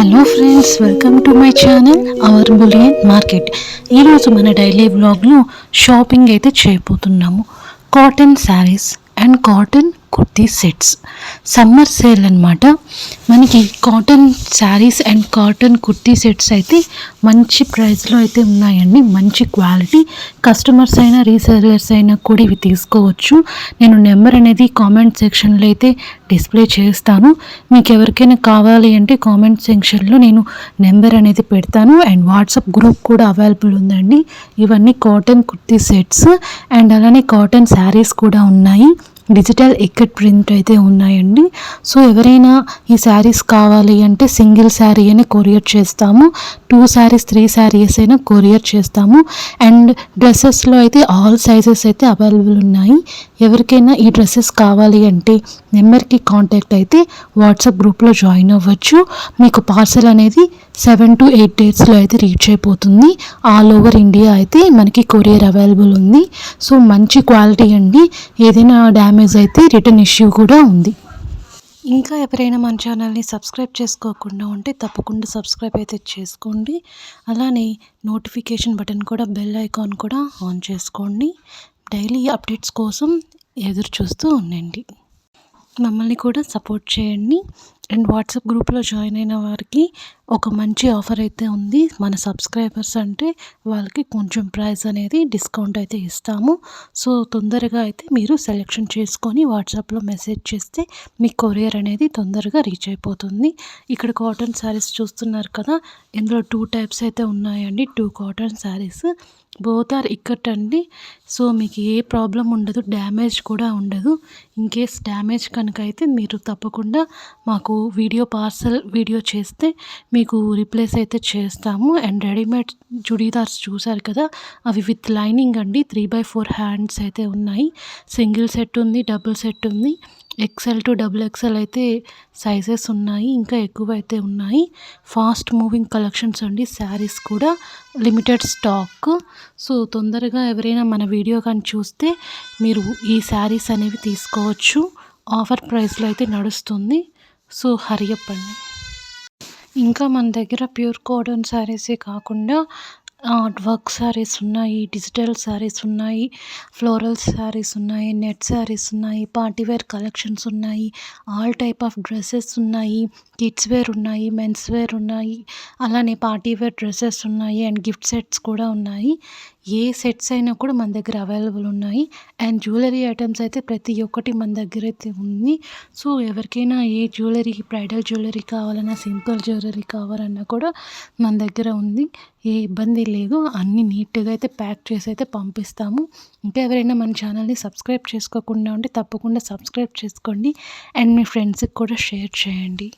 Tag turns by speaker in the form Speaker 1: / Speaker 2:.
Speaker 1: Hello friends, welcome to my channel our bullion market. ఈరోజు మన daily వ్లాగ్లో shopping అయితే చేయబోతున్నాము. Cotton saris and cotton kurti sets summer sale అన్నమాట. మనకి cotton saris and cotton kurti sets అయితే మంచి ప్రైస్లో అయితే ఉన్నాయండి. మంచి క్వాలిటీ. కస్టమర్స్ అయినా రీసెలర్స్ అయినా కూడా ఇవి తీసుకోవచ్చు. నేను నెంబర్ అనేది కామెంట్ సెక్షన్లో అయితే డిస్ప్లే చేస్తాను. మీకు ఎవరికైనా కావాలి అంటే కామెంట్ సెక్షన్లో నేను నెంబర్ అనేది పెడతాను. అండ్ వాట్సాప్ గ్రూప్ కూడా అవైలబుల్ ఉందండి. ఇవన్నీ కాటన్ కుర్తీ సెట్స్ అండ్ అలానే కాటన్ శారీస్ కూడా ఉన్నాయి. డిజిటల్ ఇక్కట్ ప్రింట్ అయితే ఉన్నాయండి. సో ఎవరైనా ఈ శారీస్ కావాలి అంటే సింగిల్ శారీ అయినా కొరియర్ చేస్తాము. 2 శారీస్ 3 శారీస్ అయినా కొరియర్ చేస్తాము. అండ్ డ్రెస్సెస్లో అయితే ఆల్ సైజెస్ అయితే అవైలబుల్ ఉన్నాయి. ఎవరికైనా ఈ డ్రెస్సెస్ కావాలి అంటే నెంబర్కి కాంటాక్ట్ అయితే వాట్సాప్ గ్రూప్లో జాయిన్ అవ్వచ్చు. మీకు పార్సల్ అనేది 7 to 8 డేస్లో అయితే రీచ్ అయిపోతుంది. ఆల్ ఓవర్ ఇండియా అయితే మనకి కొరియర్ అవైలబుల్ ఉంది. సో మంచి క్వాలిటీ అండి. ఏదైనా డ్యామేజ్ అయితే రిటర్న్ ఇష్యూ కూడా ఉంది. ఇంకా ఎవరైనా మన ఛానల్ని సబ్స్క్రైబ్ చేసుకోకుండా ఉంటే తప్పకుండా సబ్స్క్రైబ్ అయితే చేసుకోండి. అలానే నోటిఫికేషన్ బటన్ కూడా, బెల్ ఐకాన్ కూడా ఆన్ చేసుకోండి. డైలీ అప్డేట్స్ కోసం ఎదురు చూస్తూ ఉండండి. మమ్మల్ని కూడా సపోర్ట్ చేయండి. అండ్ వాట్సాప్ గ్రూప్లో జాయిన్ అయిన వారికి ఒక మంచి ఆఫర్ అయితే ఉంది. మన సబ్స్క్రైబర్స్ అంటే వాళ్ళకి కొంచెం ప్రైస్ అనేది డిస్కౌంట్ అయితే ఇస్తాము. సో తొందరగా అయితే మీరు సెలెక్షన్ చేసుకొని వాట్సాప్లో మెసేజ్ చేస్తే మీ కొరియర్ అనేది తొందరగా రీచ్ అయిపోతుంది. ఇక్కడ కాటన్ శారీస్ చూస్తున్నారు కదా, ఇందులో 2 టైప్స్ అయితే ఉన్నాయండి. 2 cotton saris, both are ikat అండి. సో మీకు ఏ ప్రాబ్లం ఉండదు, డ్యామేజ్ కూడా ఉండదు. ఇన్ కేస్ డ్యామేజ్ కనుక అయితే మీరు తప్పకుండా మాకు పార్సల్ వీడియో చేస్తే మీకు రీప్లేస్ అయితే చేస్తాము. అండ్ రెడీమేడ్ చుడీదార్స్ చూసారు కదా, అవి విత్ లైనింగ్ అండి. 3/4 హ్యాండ్స్ అయితే ఉన్నాయి. సింగిల్ సెట్ ఉంది, డబుల్ సెట్ ఉంది. XL to XXL అయితే సైజెస్ ఉన్నాయి, ఇంకా ఎక్కువ అయితే ఉన్నాయి. ఫాస్ట్ మూవింగ్ కలెక్షన్స్ అండి. శారీస్ కూడా లిమిటెడ్ స్టాక్. సో తొందరగా ఎవరైనా మన వీడియో కానీ చూస్తే మీరు ఈ శారీస్ అనేవి తీసుకోవచ్చు. ఆఫర్ ప్రైస్లో అయితే నడుస్తుంది. సో హరి అప్ అండి. ఇంకా మన దగ్గర ప్యూర్ కాటన్ శారీసే కాకుండా వర్క్ శారీస్ ఉన్నాయి, డిజిటల్ శారీస్ ఉన్నాయి, ఫ్లోరల్ శారీస్ ఉన్నాయి, నెట్ శారీస్ ఉన్నాయి, పార్టీవేర్ కలెక్షన్స్ ఉన్నాయి, ఆల్ టైప్ ఆఫ్ డ్రెస్సెస్ ఉన్నాయి, కిడ్స్ వేర్ ఉన్నాయి, మెన్స్ వేర్ ఉన్నాయి, అలానే పార్టీవేర్ డ్రెస్సెస్ ఉన్నాయి. అండ్ గిఫ్ట్ సెట్స్ కూడా ఉన్నాయి. ఏ సెట్స్ అయినా కూడా మన దగ్గర అవైలబుల్ ఉన్నాయి. అండ్ జ్యువెలరీ ఐటమ్స్ అయితే ప్రతి ఒక్కటి మన దగ్గర అయితే ఉంది. సో ఎవరికైనా ఏ జ్యువెలరీ, బ్రైడల్ జ్యువెలరీ కావాలన్నా, సింపుల్ జ్యువెలరీ కావాలన్నా కూడా మన దగ్గర ఉంది. ఏ ఇబ్బంది లేదు. అన్నీ నీట్గా అయితే ప్యాక్ చేసి అయితే పంపిస్తాము. ఇంకా ఎవరైనా మన ఛానల్ని సబ్స్క్రైబ్ చేసుకోకుండా ఉంటే తప్పకుండా సబ్స్క్రైబ్ చేసుకోండి. అండ్ మీ ఫ్రెండ్స్కి కూడా షేర్ చేయండి.